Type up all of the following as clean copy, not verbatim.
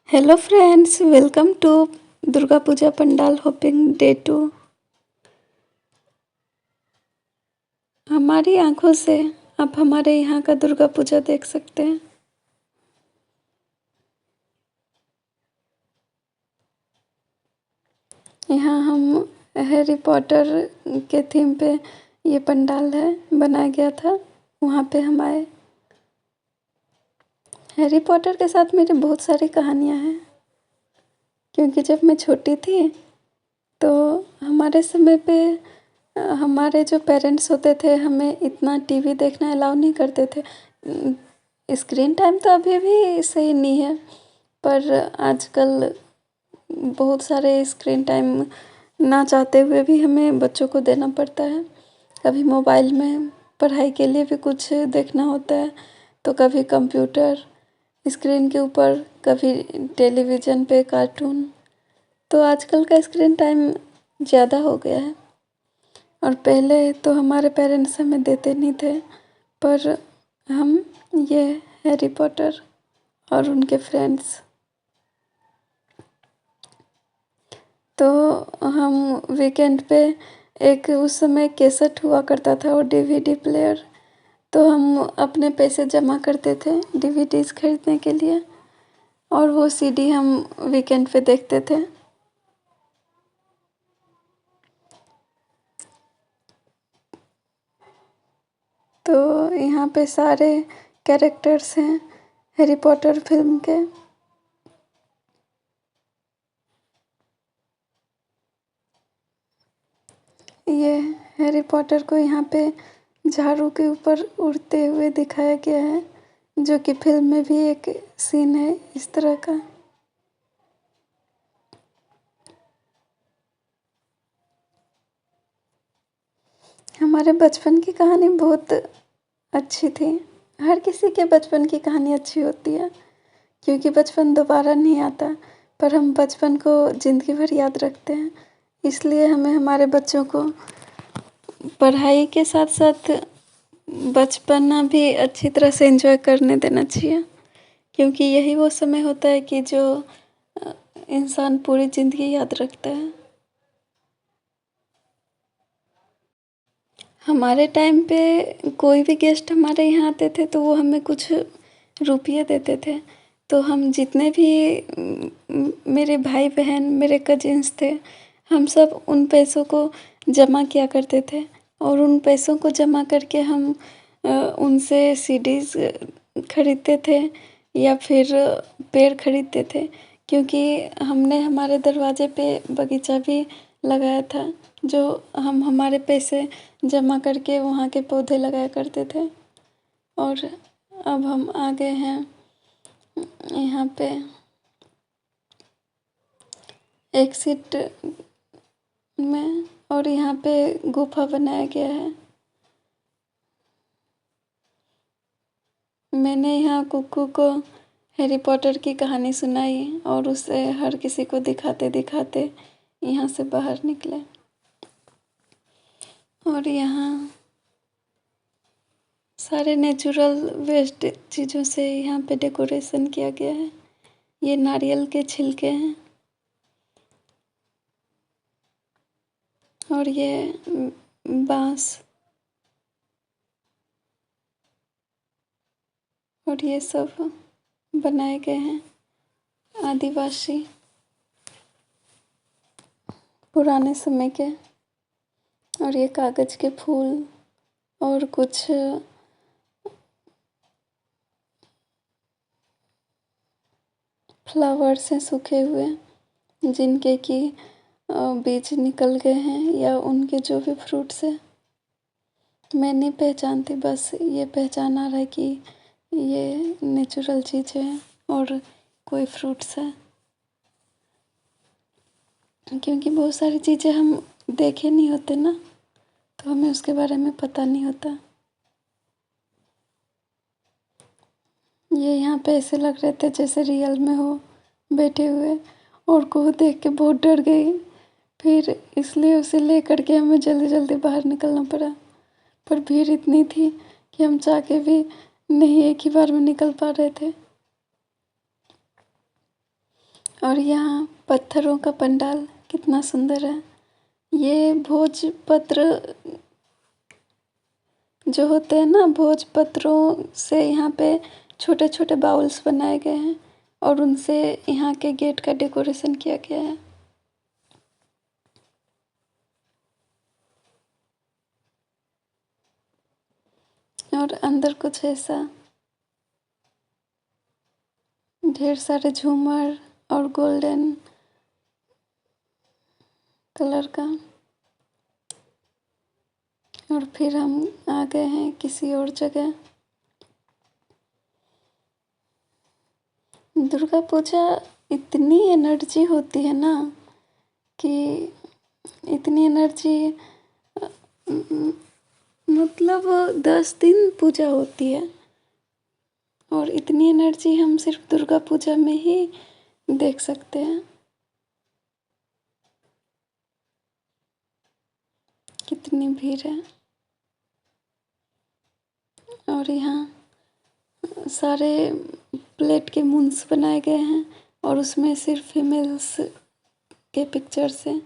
Hello friends, welcome to Durga Puja pandal hopping day 2। हमारी आंखों से आप हमारे यहाँ का दुर्गा पूजा देख सकते हैं। यहाँ हम हैरी पॉटर के थीम पे ये पंडाल बनाया गया था। वहाँ पे हम आए। हैरी पॉटर के साथ मेरी बहुत सारी कहानियाँ हैं, क्योंकि जब मैं छोटी थी तो हमारे समय पे हमारे जो पेरेंट्स होते थे हमें इतना टीवी देखना अलाउ नहीं करते थे। स्क्रीन टाइम तो अभी भी सही नहीं है, पर आजकल बहुत सारे स्क्रीन टाइम ना चाहते हुए भी हमें बच्चों को देना पड़ता है। कभी मोबाइल में पढ़ाई के लिए भी कुछ देखना होता है, तो कभी कंप्यूटर स्क्रीन के ऊपर, कभी टेलीविज़न पे कार्टून। तो आजकल का स्क्रीन टाइम ज़्यादा हो गया है, और पहले तो हमारे पेरेंट्स हमें देते नहीं थे, पर हम ये हैरी पॉटर और उनके फ्रेंड्स, तो हम वीकेंड पे एक उस समय कैसेट हुआ करता था और डीवीडी प्लेयर, तो हम अपने पैसे जमा करते थे डीवीडीज खरीदने के लिए, और वो सीडी हम वीकेंड पे देखते थे। तो यहाँ पे सारे कैरेक्टर्स हैं हैरी पॉटर फिल्म के। ये हैरी पॉटर को यहाँ पे झाड़ू के ऊपर उड़ते हुए दिखाया गया है, जो कि फिल्म में भी एक सीन है इस तरह का। हमारे बचपन की कहानी बहुत अच्छी थी। हर किसी के बचपन की कहानी अच्छी होती है, क्योंकि बचपन दोबारा नहीं आता, पर हम बचपन को ज़िंदगी भर याद रखते हैं। इसलिए हमें हमारे बच्चों को पढ़ाई के साथ साथ बचपना भी अच्छी तरह से एंजॉय करने देना चाहिए, क्योंकि यही वो समय होता है कि जो इंसान पूरी ज़िंदगी याद रखता है। हमारे टाइम पे कोई भी गेस्ट हमारे यहाँ आते थे तो वो हमें कुछ रुपये देते थे, तो हम जितने भी मेरे भाई बहन, मेरे कजिन्स थे, हम सब उन पैसों को जमा किया करते थे, और उन पैसों को जमा करके हम उनसे सीडीज़ खरीदते थे या फिर पेड़ खरीदते थे, क्योंकि हमने हमारे दरवाजे पे बगीचा भी लगाया था, जो हम हमारे पैसे जमा करके वहाँ के पौधे लगाया करते थे। और अब हम आ गए हैं यहाँ पे एक सीट में, और यहाँ पे गुफा बनाया गया है। मैंने यहाँ कुक्कू को हैरी पॉटर की कहानी सुनाई, और उसे हर किसी को दिखाते दिखाते यहाँ से बाहर निकले। और यहाँ सारे नेचुरल वेस्ट चीज़ों से यहाँ पे डेकोरेशन किया गया है। ये नारियल के छिलके हैं, और ये बांस, और ये सब बनाए गए हैं आदिवासी पुराने समय के। और ये कागज़ के फूल और कुछ फ्लावर्स हैं सूखे हुए, जिनके कि बीज निकल गए हैं, या उनके जो भी फ्रूट्स हैं मैं नहीं पहचानती, बस ये पहचान आ रहा है कि ये नेचुरल चीज़ें हैं और कोई फ्रूट्स है, क्योंकि बहुत सारी चीज़ें हम देखे नहीं होते ना, तो हमें उसके बारे में पता नहीं होता। ये यहाँ पे ऐसे लग रहे थे जैसे रियल में हो बैठे हुए, और को देख के बहुत डर गई, फिर इसलिए उसे ले करके हमें जल्दी जल्दी बाहर निकलना पड़ा। पर भीड़ इतनी थी कि हम चाह के भी नहीं एक ही बार में निकल पा रहे थे। और यहाँ पत्थरों का पंडाल कितना सुंदर है। ये भोजपत्र जो होते हैं ना, भोजपत्रों से यहाँ पे छोटे छोटे बाउल्स बनाए गए हैं और उनसे यहाँ के गेट का डेकोरेशन किया गया है। और अंदर कुछ ऐसा ढेर सारे झूमर और गोल्डन कलर का। और फिर हम आ गए हैं किसी और जगह। दुर्गा पूजा इतनी एनर्जी होती है ना कि इतनी एनर्जी, मतलब 10 दिन पूजा होती है और इतनी एनर्जी हम सिर्फ दुर्गा पूजा में ही देख सकते हैं। कितनी भीड़ है। और यहाँ सारे प्लेट के मून्स बनाए गए हैं और उसमें सिर्फ फीमेल्स के पिक्चर्स हैं।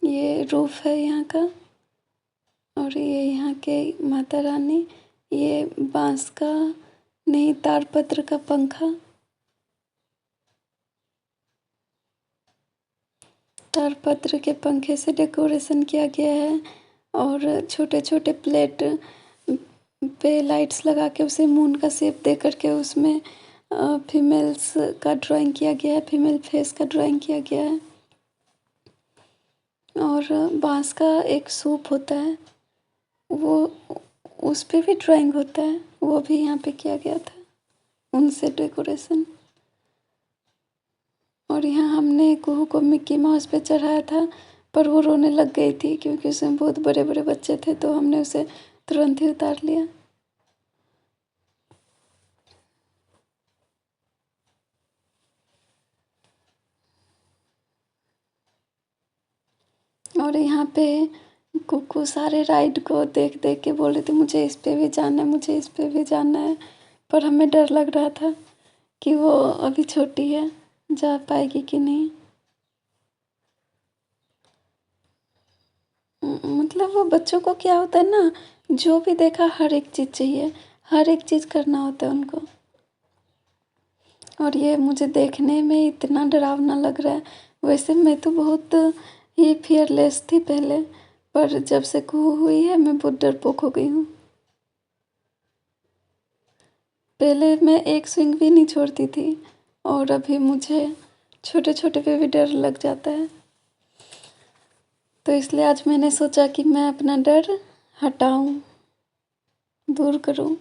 ये रूफ है यहाँ का। और ये यहाँ के माता रानी, ये बांस का नहीं, तारपत्र का पंखा, तारपत्र के पंखे से डेकोरेशन किया गया है। और छोटे छोटे प्लेट पे लाइट्स लगा के उसे मून का शेप दे करके उसमें फीमेल्स का ड्राइंग किया गया है, फीमेल फेस का ड्राइंग किया गया है। और बांस का एक सूप होता है, वो उस पे भी ड्राइंग होता है, वो भी यहाँ पे किया गया था उनसे डेकोरेशन। और यहाँ हमने कुहू को मिक्की माउस पे चढ़ाया था, पर वो रोने लग गई थी क्योंकि उसमें बहुत बड़े बड़े बच्चे थे, तो हमने उसे तुरंत ही उतार लिया। और यहाँ पे कुकू सारे राइड को देख देख के बोल रहे थे मुझे इस पे भी जाना है, मुझे इस पे भी जाना है। पर हमें डर लग रहा था कि वो अभी छोटी है, जा पाएगी कि नहीं। मतलब वो बच्चों को क्या होता है ना, जो भी देखा हर एक चीज़ चाहिए, हर एक चीज़ करना होता है उनको। और ये मुझे देखने में इतना डरावना लग रहा है। वैसे मैं तो बहुत ही फियरलेस थी पहले, पर जब से कुहू हुई है मैं बहुत डरपोक हो गई हूँ। पहले मैं एक स्विंग भी नहीं छोड़ती थी और अभी मुझे छोटे छोटे पे भी डर लग जाता है। तो इसलिए आज मैंने सोचा कि मैं अपना डर हटाऊं, दूर करूं।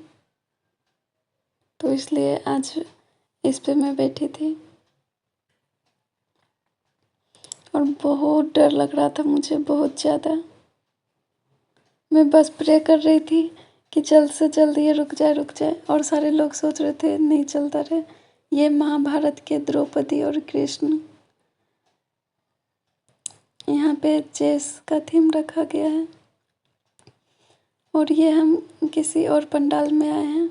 तो इसलिए आज इस पे मैं बैठी थी और बहुत डर लग रहा था मुझे, बहुत ज़्यादा। मैं बस प्रे कर रही थी कि जल्द से जल्द ये रुक जाए, रुक जाए। और सारे लोग सोच रहे थे नहीं चलता रहे। ये महाभारत के द्रौपदी और कृष्ण। यहाँ पे चेस का थीम रखा गया है। और ये हम किसी और पंडाल में आए हैं।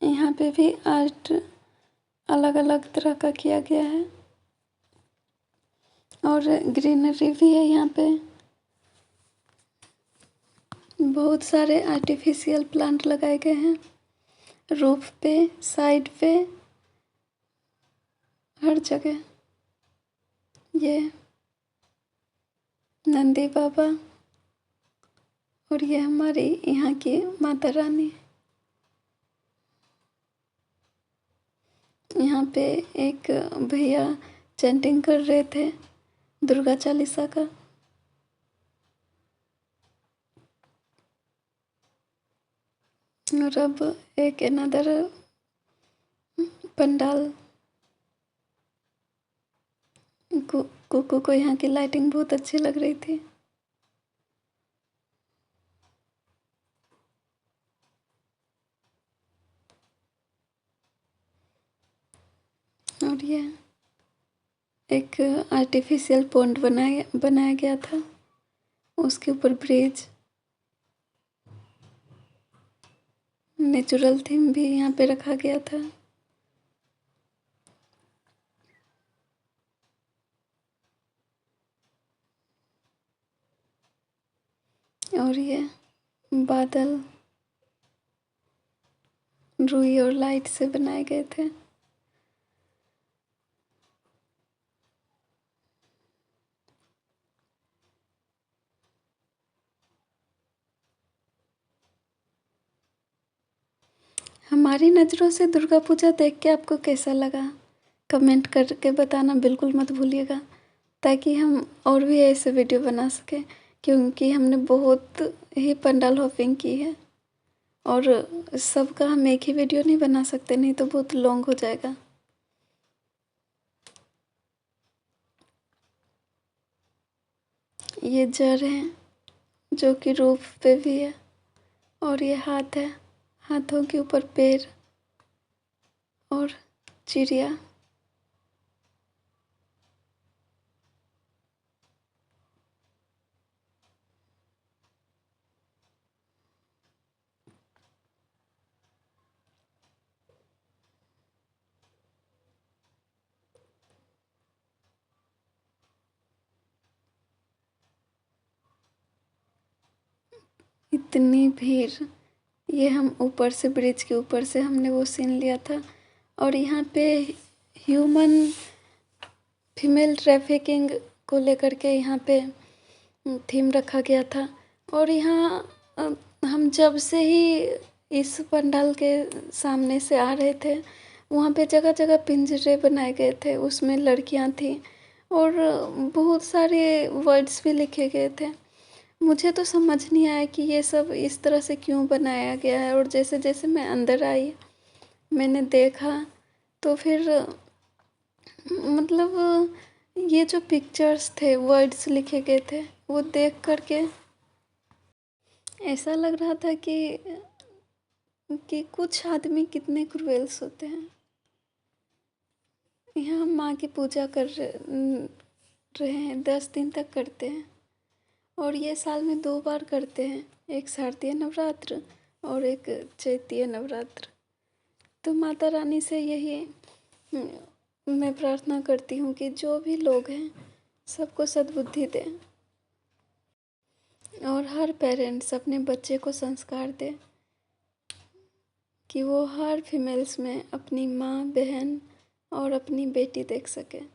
यहाँ पे भी आर्ट अलग अलग तरह का किया गया है और ग्रीनरी भी है यहाँ पे। बहुत सारे आर्टिफिशियल प्लांट लगाए गए हैं रूफ पे, साइड पे, हर जगह। ये नंदी बाबा और ये हमारी यहाँ की माता रानी। यहाँ पे एक भैया चैंटिंग कर रहे थे दुर्गा चालीसा का। और अब एक अनदर पंडाल। कुकू को यहाँ की लाइटिंग बहुत अच्छी लग रही थी। और ये एक आर्टिफिशियल पॉन्ड बनाया गया था, उसके ऊपर ब्रिज। नेचुरल थीम भी यहाँ पे रखा गया था। और ये बादल रुई और लाइट से बनाए गए थे। हमारी नज़रों से दुर्गा पूजा देख के आपको कैसा लगा, कमेंट करके बताना बिल्कुल मत भूलिएगा, ताकि हम और भी ऐसे वीडियो बना सकें। क्योंकि हमने बहुत ही पंडाल हॉपिंग की है और सबका हम एक ही वीडियो नहीं बना सकते, नहीं तो बहुत लॉन्ग हो जाएगा। ये जर है जो कि रूफ पे भी है, और ये हाथ है, हाथों के ऊपर पैर और चिड़िया। इतनी भीड़, ये हम ऊपर से ब्रिज के ऊपर से हमने वो सीन लिया था। और यहाँ पे ह्यूमन फीमेल ट्रैफिकिंग को लेकर के यहाँ पे थीम रखा गया था। और यहाँ हम जब से ही इस पंडाल के सामने से आ रहे थे, वहाँ पे जगह जगह पिंजरे बनाए गए थे, उसमें लड़कियाँ थी और बहुत सारे वर्ड्स भी लिखे गए थे। मुझे तो समझ नहीं आया कि ये सब इस तरह से क्यों बनाया गया है। और जैसे जैसे मैं अंदर आई, मैंने देखा, तो फिर मतलब ये जो पिक्चर्स थे, वर्ड्स लिखे गए थे, वो देख करके ऐसा लग रहा था कि कुछ आदमी कितने क्रूएल्स होते हैं। यहाँ हम माँ की पूजा कर रहे हैं, 10 दिन तक करते हैं। और ये साल में 2 बार करते हैं, एक शारदीय नवरात्र और एक चैतीय नवरात्र। तो माता रानी से यही मैं प्रार्थना करती हूँ कि जो भी लोग हैं सबको सद्बुद्धि दें, और हर पेरेंट्स अपने बच्चे को संस्कार दे कि वो हर फीमेल्स में अपनी माँ, बहन और अपनी बेटी देख सके।